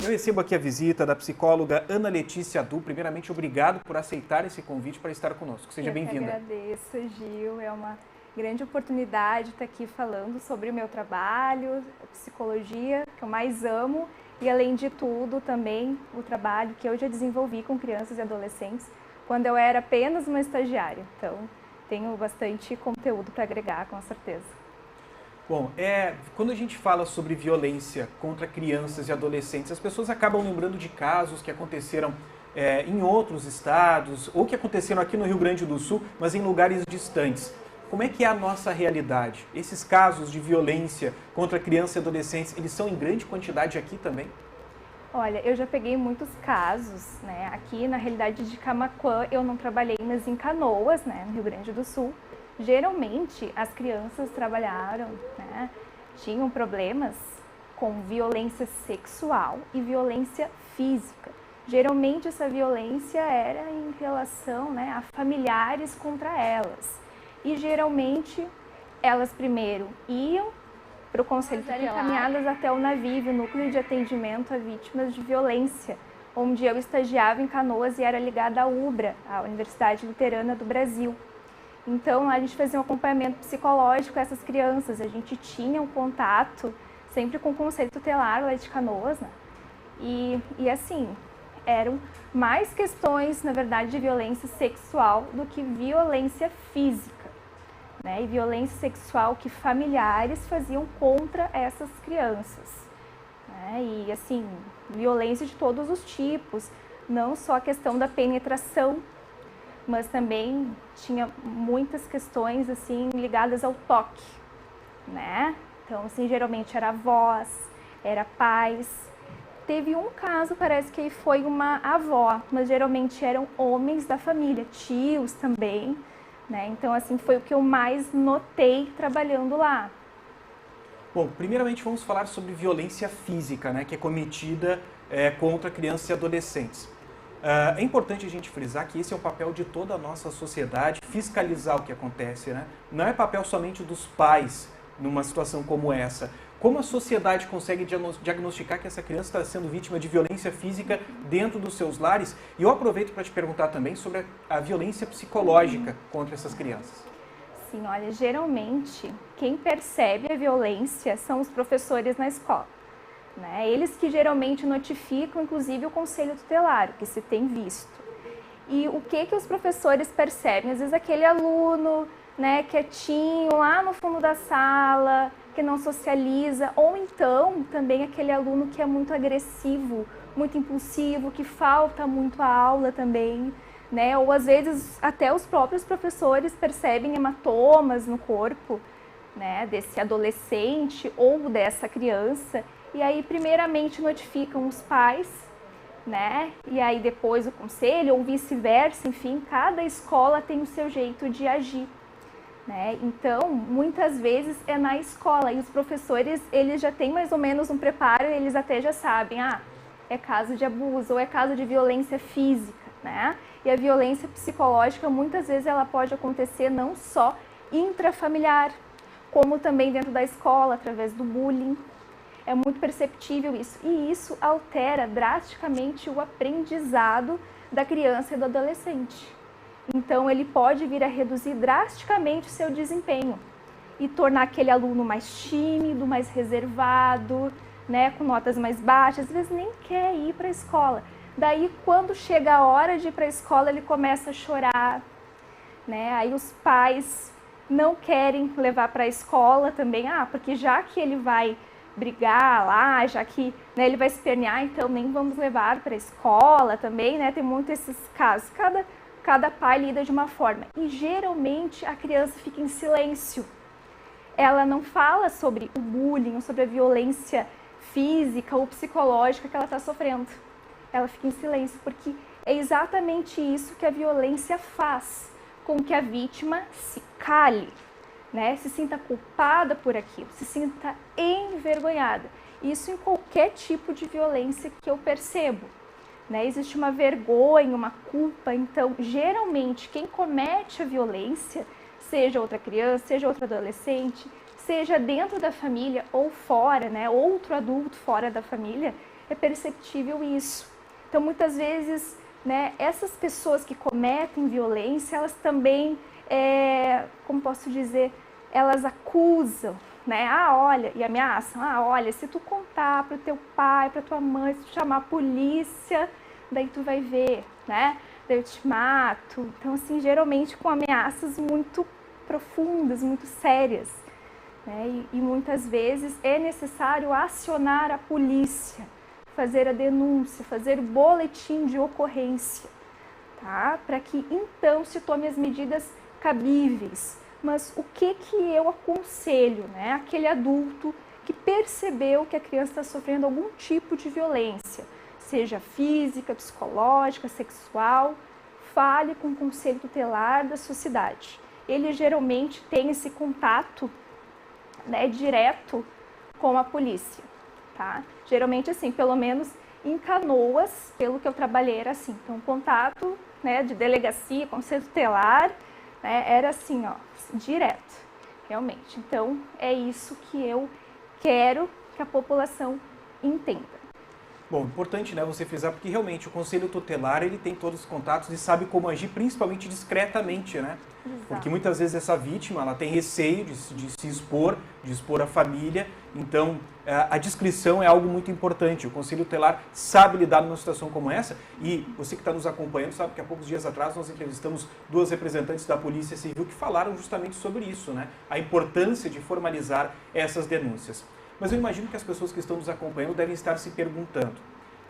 Eu recebo aqui a visita da psicóloga Ana Letícia Adu. Primeiramente, obrigado por aceitar esse convite para estar conosco. Seja bem-vinda. Eu agradeço, Gil. É uma grande oportunidade estar aqui falando sobre o meu trabalho, a psicologia, que eu mais amo, e além de tudo também o trabalho que eu já desenvolvi com crianças e adolescentes quando eu era apenas uma estagiária. Então, tenho bastante conteúdo para agregar, com certeza. Bom, quando a gente fala sobre violência contra crianças e adolescentes, as pessoas acabam lembrando de casos que aconteceram em outros estados ou que aconteceram aqui no Rio Grande do Sul, mas em lugares distantes. Como é que é a nossa realidade? Esses casos de violência contra crianças e adolescentes, eles são em grande quantidade aqui também? Olha, eu já peguei muitos casos, né? Aqui na realidade de Camaquã eu não trabalhei, mas em Canoas, né, no Rio Grande do Sul. Geralmente as crianças trabalharam, né, tinham problemas com violência sexual e violência física. Geralmente essa violência era em relação, né, a familiares contra elas. E geralmente elas primeiro iam para o conselho tutelar, encaminhadas até o NAVIV, o Núcleo de Atendimento a Vítimas de Violência, onde eu estagiava em Canoas e era ligada à UBRA, a Universidade Luterana do Brasil. Então, a gente fazia um acompanhamento psicológico com essas crianças, a gente tinha um contato sempre com o Conselho Tutelar lá de Canoas, né? E assim, eram mais questões, na verdade, de violência sexual do que violência física, né? E violência sexual que familiares faziam contra essas crianças, né? E assim, violência de todos os tipos, não só a questão da penetração, mas também tinha muitas questões assim ligadas ao toque, né? Então, assim, geralmente era avós, era pais. Teve um caso, parece que foi uma avó, mas geralmente eram homens da família, tios também, né? Então, assim, foi o que eu mais notei trabalhando lá. Bom, primeiramente vamos falar sobre violência física, né, que é cometida contra crianças e adolescentes. É importante a gente frisar que esse é o papel de toda a nossa sociedade, fiscalizar o que acontece, né? Não é papel somente dos pais numa situação como essa. Como a sociedade consegue diagnosticar que essa criança está sendo vítima de violência física dentro dos seus lares? E eu aproveito para te perguntar também sobre a violência psicológica contra essas crianças. Sim, olha, geralmente quem percebe a violência são os professores na escola, né? Eles que geralmente notificam, inclusive, o Conselho Tutelar, que se tem visto. E o que os professores percebem? Às vezes aquele aluno, né, quietinho lá no fundo da sala, que não socializa, ou então também aquele aluno que é muito agressivo, muito impulsivo, que falta muito a aula também, né? Ou às vezes até os próprios professores percebem hematomas no corpo, né, desse adolescente ou dessa criança. E aí, primeiramente, notificam os pais, né? E aí depois o conselho, ou vice-versa, enfim, cada escola tem o seu jeito de agir, né? Então, muitas vezes é na escola e os professores, eles já têm mais ou menos um preparo, eles até já sabem, é caso de abuso ou é caso de violência física, né? E a violência psicológica, muitas vezes, ela pode acontecer não só intrafamiliar, como também dentro da escola, através do bullying. É muito perceptível isso, e isso altera drasticamente o aprendizado da criança e do adolescente. Então, ele pode vir a reduzir drasticamente o seu desempenho e tornar aquele aluno mais tímido, mais reservado, né, com notas mais baixas, às vezes nem quer ir para a escola. Daí, quando chega a hora de ir para a escola, ele começa a chorar, né? Aí os pais não querem levar para a escola também, porque já que ele vai brigar lá, já que, né, ele vai espernear, então nem vamos levar para a escola também, né? Tem muito esses casos. Cada pai lida de uma forma. E geralmente a criança fica em silêncio. Ela não fala sobre o bullying, sobre a violência física ou psicológica que ela está sofrendo. Ela fica em silêncio, porque é exatamente isso que a violência faz, com que a vítima se cale, né? Se sinta culpada por aquilo, se sinta envergonhada. Isso em qualquer tipo de violência que eu percebo, né? Existe uma vergonha, uma culpa. Então, geralmente, quem comete a violência, seja outra criança, seja outro adolescente, seja dentro da família ou fora, né, outro adulto fora da família, é perceptível isso. Então, muitas vezes, né, essas pessoas que cometem violência, elas também, como posso dizer, elas acusam, né? Ah, olha, e ameaçam. Ah, olha, se tu contar para o teu pai, para tua mãe, se tu chamar a polícia, daí tu vai ver, né? Daí eu te mato. Então, assim, geralmente com ameaças muito profundas, muito sérias, né? E muitas vezes é necessário acionar a polícia, fazer a denúncia, fazer o boletim de ocorrência, tá? Para que então se tome as medidas cabíveis. Mas o que eu aconselho, né? Aquele adulto que percebeu que a criança está sofrendo algum tipo de violência, seja física, psicológica, sexual, fale com o conselho tutelar da sua cidade. Ele geralmente tem esse contato, né, direto com a polícia, tá? Geralmente assim, pelo menos em Canoas, pelo que eu trabalhei era assim. Então, contato, né, de delegacia, conselho tutelar, né, era assim, ó, direto, realmente. Então, é isso que eu quero que a população entenda. Bom, importante, né, você frisar, porque realmente o conselho tutelar, ele tem todos os contatos e sabe como agir, principalmente discretamente, né? Exato. Porque muitas vezes essa vítima, ela tem receio de se expor, de expor a família, então a discrição é algo muito importante. O conselho tutelar sabe lidar numa situação como essa, e você que está nos acompanhando sabe que há poucos dias atrás nós entrevistamos duas representantes da Polícia Civil que falaram justamente sobre isso, né? A importância de formalizar essas denúncias. Mas eu imagino que as pessoas que estão nos acompanhando devem estar se perguntando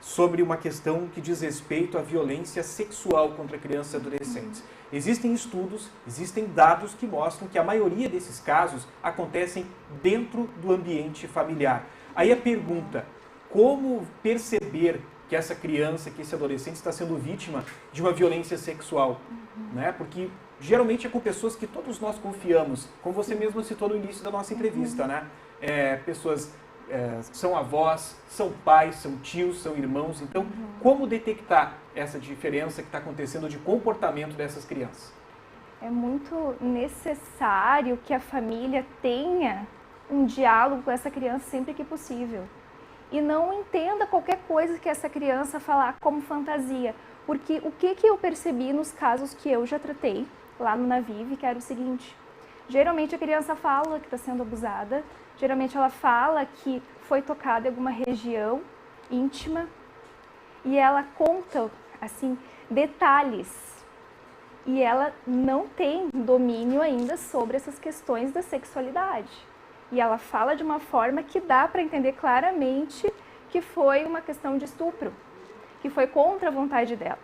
sobre uma questão que diz respeito à violência sexual contra crianças e adolescentes. Existem estudos, existem dados que mostram que a maioria desses casos acontecem dentro do ambiente familiar. Aí a pergunta, como perceber que essa criança, que esse adolescente está sendo vítima de uma violência sexual? Né? Porque geralmente é com pessoas que todos nós confiamos, como você mesmo citou no início da nossa entrevista, né? Pessoas são avós, são pais, são tios, são irmãos. Então, como detectar essa diferença que está acontecendo de comportamento dessas crianças? É muito necessário que a família tenha um diálogo com essa criança sempre que possível. E não entenda qualquer coisa que essa criança falar como fantasia. Porque o que eu percebi nos casos que eu já tratei lá no Navive, que era o seguinte: geralmente a criança fala que está sendo abusada, geralmente ela fala que foi tocada em alguma região íntima e ela conta, assim, detalhes. E ela não tem domínio ainda sobre essas questões da sexualidade. E ela fala de uma forma que dá para entender claramente que foi uma questão de estupro, que foi contra a vontade dela.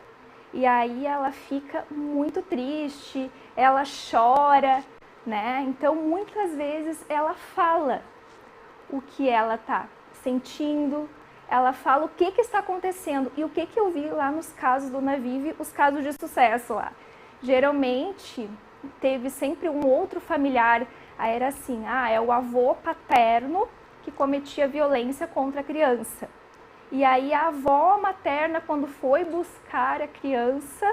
E aí ela fica muito triste, ela chora, né? Então, muitas vezes ela fala o que ela está sentindo, ela fala o que está acontecendo. E o que eu vi lá nos casos do Navive, os casos de sucesso lá. Geralmente, teve sempre um outro familiar, aí era assim, é o avô paterno que cometia violência contra a criança. E aí a avó materna, quando foi buscar a criança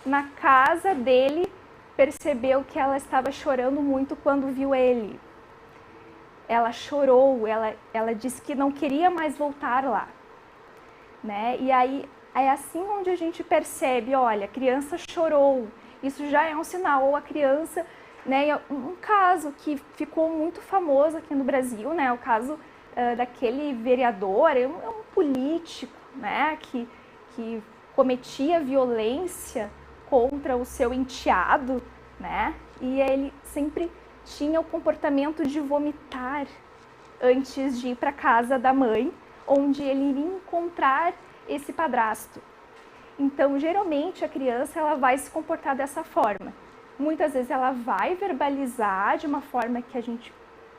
na casa dele, percebeu que ela estava chorando muito quando viu ele. Ela chorou, ela disse que não queria mais voltar lá, né? E aí é assim onde a gente percebe, olha, a criança chorou, isso já é um sinal. Ou a criança, né, um caso que ficou muito famoso aqui no Brasil, né, o caso daquele vereador, é um político, né, que cometia violência contra o seu enteado, né, e ele sempre tinha o comportamento de vomitar antes de ir para casa da mãe, onde ele iria encontrar esse padrasto. Então, geralmente, a criança ela vai se comportar dessa forma. Muitas vezes ela vai verbalizar de uma forma que a gente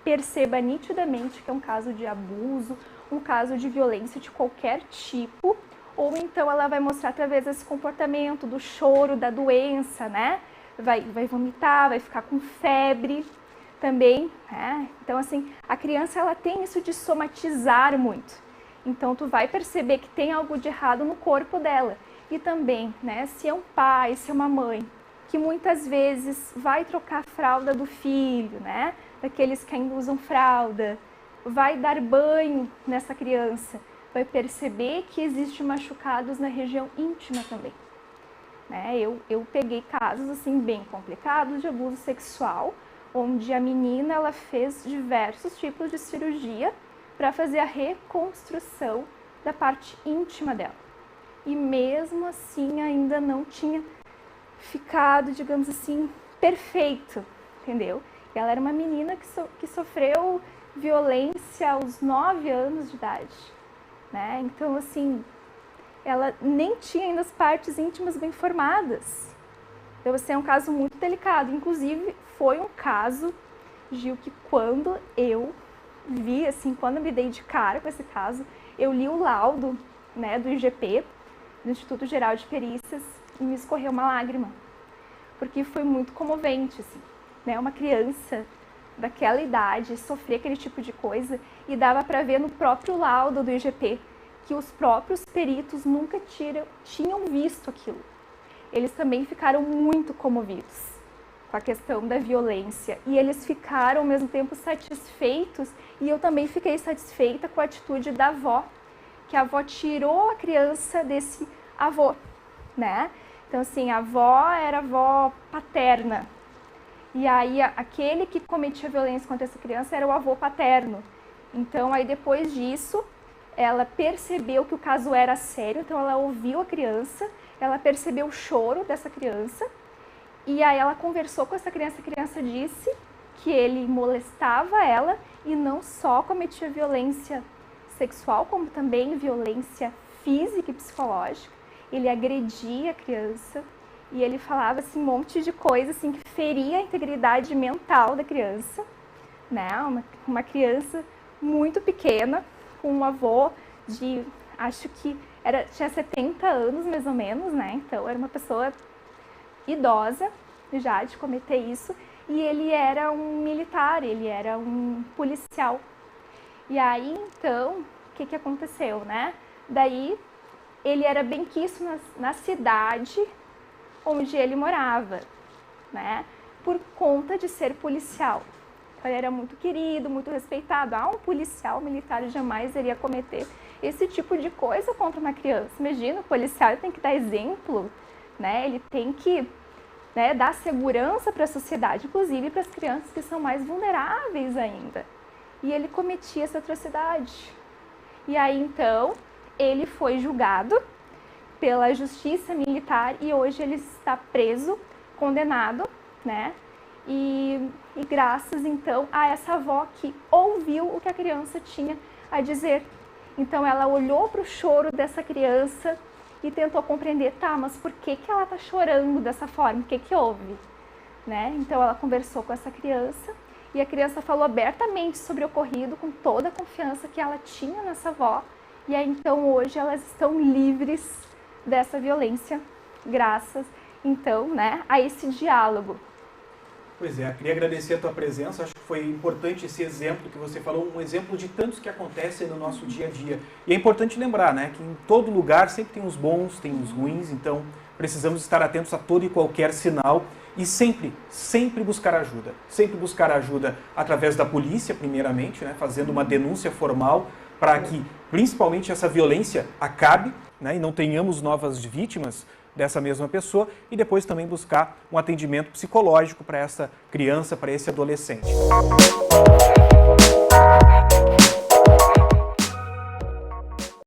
perceba nitidamente que é um caso de abuso, um caso de violência de qualquer tipo, ou então ela vai mostrar através desse comportamento, do choro, da doença, né? Vai vomitar, vai ficar com febre também, né? Então, assim, a criança ela tem isso de somatizar muito. Então, tu vai perceber que tem algo de errado no corpo dela. E também, né, se é um pai, se é uma mãe, que muitas vezes vai trocar a fralda do filho, né? daqueles que ainda usam fralda, vai dar banho nessa criança, vai perceber que existem machucados na região íntima também. Né? Eu peguei casos assim bem complicados de abuso sexual, onde a menina ela fez diversos tipos de cirurgia para fazer a reconstrução da parte íntima dela. E mesmo assim ainda não tinha ficado, digamos assim, perfeito, entendeu? E ela era uma menina que sofreu violência aos 9 anos de idade, né? Então, assim, ela nem tinha ainda as partes íntimas bem formadas. Então, assim, é um caso muito delicado. Inclusive, foi um caso, Gil, que quando eu vi, assim, quando eu me dei de cara com esse caso, eu li o laudo, né, do IGP, do Instituto Geral de Perícias, e me escorreu uma lágrima, porque foi muito comovente, assim, né, uma criança daquela idade sofrer aquele tipo de coisa, e dava para ver no próprio laudo do IGP que os próprios peritos nunca tinham visto aquilo. Eles também ficaram muito comovidos com a questão da violência, e eles ficaram ao mesmo tempo satisfeitos, e eu também fiquei satisfeita com a atitude da avó, que a avó tirou a criança desse avô, né? Então, assim, a avó era avó paterna, e aí aquele que cometia violência contra essa criança era o avô paterno. Então, aí depois disso, ela percebeu que o caso era sério, então ela ouviu a criança, ela percebeu o choro dessa criança, e aí ela conversou com essa criança, a criança disse que ele molestava ela e não só cometia violência sexual, como também violência física e psicológica. Ele agredia a criança e ele falava assim, um monte de coisa assim, que feria a integridade mental da criança, né? Uma criança muito pequena, com um avô de, acho que tinha 70 anos mais ou menos, né? Então era uma pessoa idosa já de cometer isso, e ele era um militar, ele era um policial. E aí, então, o que aconteceu, né? Daí, ele era benquisto na cidade onde ele morava, né? Por conta de ser policial. Então, ele era muito querido, muito respeitado. Um policial militar jamais iria cometer esse tipo de coisa contra uma criança. Imagina, o policial tem que dar exemplo, né? Ele tem que, né, dar segurança para a sociedade, inclusive para as crianças que são mais vulneráveis ainda. E ele cometia essa atrocidade. E aí, então, ele foi julgado pela justiça militar e hoje ele está preso, condenado, né? E graças, então, a essa avó que ouviu o que a criança tinha a dizer. Então, ela olhou para o choro dessa criança e tentou compreender, tá, mas por que ela está chorando dessa forma? O que houve? Né? Então, ela conversou com essa criança e a criança falou abertamente sobre o ocorrido, com toda a confiança que ela tinha nessa avó. E aí, então, hoje elas estão livres dessa violência, graças, então, né, a esse diálogo. Pois é, queria agradecer a tua presença, acho que foi importante esse exemplo que você falou, um exemplo de tantos que acontecem no nosso dia a dia. E é importante lembrar, né, que em todo lugar sempre tem os bons, tem os ruins, então precisamos estar atentos a todo e qualquer sinal e sempre buscar ajuda através da polícia, primeiramente, né, fazendo uma denúncia formal para que, principalmente, essa violência acabe, né, e não tenhamos novas vítimas dessa mesma pessoa, e depois também buscar um atendimento psicológico para essa criança, para esse adolescente.